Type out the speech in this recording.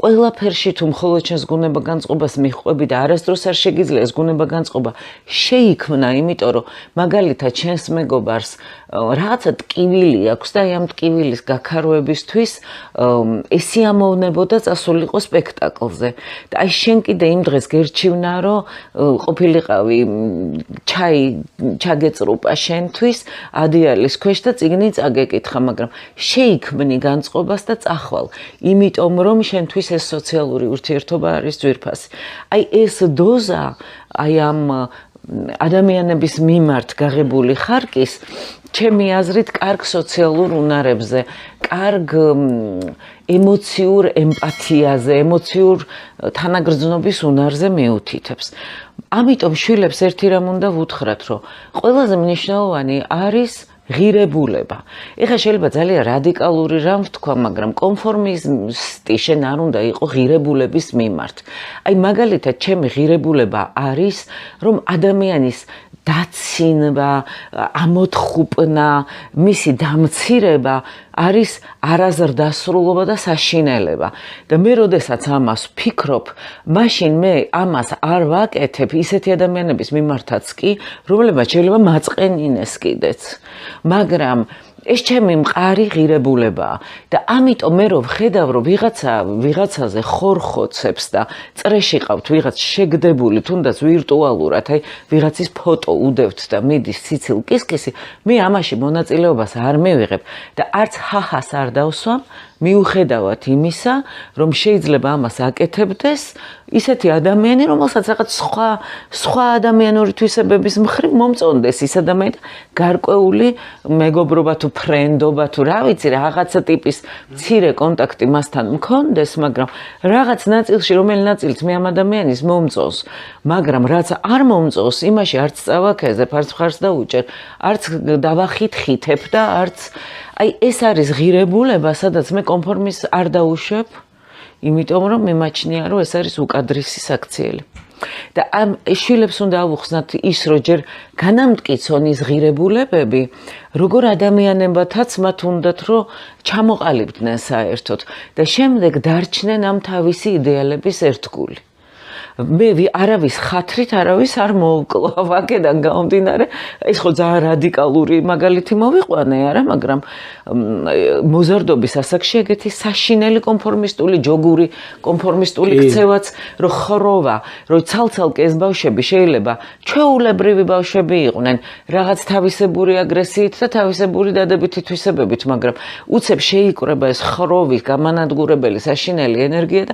ყველაფერში თუ მხოლოდ ჩვენს გუნება-განწყობას მიჰყვები და არასდროს არ შეგიძლია ეს გუნება-განწყობა შეიქმნა, იმიტომ რომ მაგალითად ჩვენს მეგობარს რაღაცა ტკივილი აქვს და ამ ტკივილის გაქაროებისთვის ესიამოვნებოდა წასულიყო სპექტაკლზე. და აი შენ კიდე იმ დღეს გერჩივნა, რომ ყოფილიყავი ჩაგეწრუპა შენთვის ადიალის ქვეშ და წიგნი წაგეკითხა, მაგრამ შეიქმნი განწყობას და წახვალ, იმიტომ რომ შენთვის ეს სოციალური ურთიერთობა არის ძვირფასი. აი ეს დოზა, აი ამ ადამიანების მიმართ გაღებული ხარკის, ჩემი აზრით, კარგ სოციალურ უნარებზე, კარგ ემოციურ ემპათიაზე, ემოციურ თანაგრძნობის უნარზე მიუთითებს. ამიტომ შვილებს ერთი რამ უნდა ვუთხრათ, რომ ყველაზე მნიშვნელოვანი არის ღირებულება. ეხლა შეიძლება ძალიან რადიკალური რამ ვთქვა, მაგრამ კონფორმიზმისტი შენ არ უნდა იყო ღირებულების მიმართ. აი მაგალითად, ჩემი ღირებულება არის, რომ ადამიანის დაცინვა, ამოთხუპნა, მისი დამცირება არის არაზრდასრულობა და საშინელება. და მე როდესაც ამას ვფიქრობ, მაშინ მე ამას არ ვაკეთებ ისეთი ადამიანების მიმართაც კი, რომლებმაც შეიძლება მაწყენინეს კიდეც. მაგრამ ეს ჩემი მყარი ღირებულებაა და ამიტომ მე რომ ვხედავ, რომ ვიღაცაზე ხორხოცებს და წრეში ყავთ ვიღაც შეგდებული, თუნდაც ვირტუალურად, აი ვიღაცის ფოტო უდევთ და მიდის ციცილ კისკისი, მე ამაში მონაწილეობას არ მივიღებ და არც ჰაჰას არ დავსვამ, მიუხედავად იმისა, რომ შეიძლება ამას აკეთებდეს ისეთი ადამიანი, რომელსაც რაღაც სხვა ადამიანური თვისებების მხრივ მომწონდეს ის ადამიანი, გარკვეული მეგობრობა თუ ფრენდობა თუ რა ვიცი, რაღაცა ტიპის მცირე კონტაქტი მასთან მქონდეს, მაგრამ რაღაც ნაწილში, რომელი ნაწილიც მე ამ ადამიანის მომწონს, მაგრამ რაც არ მომწონს, იმაში არც წავაქეზებ, არც მხარს დაუჭერ, არც დავახითხითებ და არც აი ეს არის ღირებულება, სადაც მე კონფორმიზმს არ დაუშვებ, იმიტომ რომ მიმაჩნია, რომ ეს არის უკადრისი საქციელი. და ამ შვილებს უნდა ავუხსნათ ის, რომ ჯერ განამტკიცონ ის ღირებულებები, როგორ ადამიანებათაც მათ უნდათ, რომ ჩამოყალიბდნენ საერთოდ და შემდეგ დარჩნენ ამ თავისი იდეალების ერთგული. მე არავის ხათრით არავის არ მოვკლავ, აქედან გამომდინარე, ეს ხო ძალიან რადიკალური მაგალითი მოვიყვანე, არა, მაგრამ მოზარდობის ასაკში ეგეთი საშინელი კონფორმისტული ჯოგური კონფორმისტული ქცევაც რო ხროვა, რო ცალ-ცალკე ეს ბავშვები შეიძლება ჩვეულებრივი ბავშვები იყვნენ, რაღაც თავისებური აგრესიით და თავისებური დადებითი თვისებებით, მაგრამ უცებ შეიკრება ეს ხროვის გამანადგურებელი საშინელი ენერგია.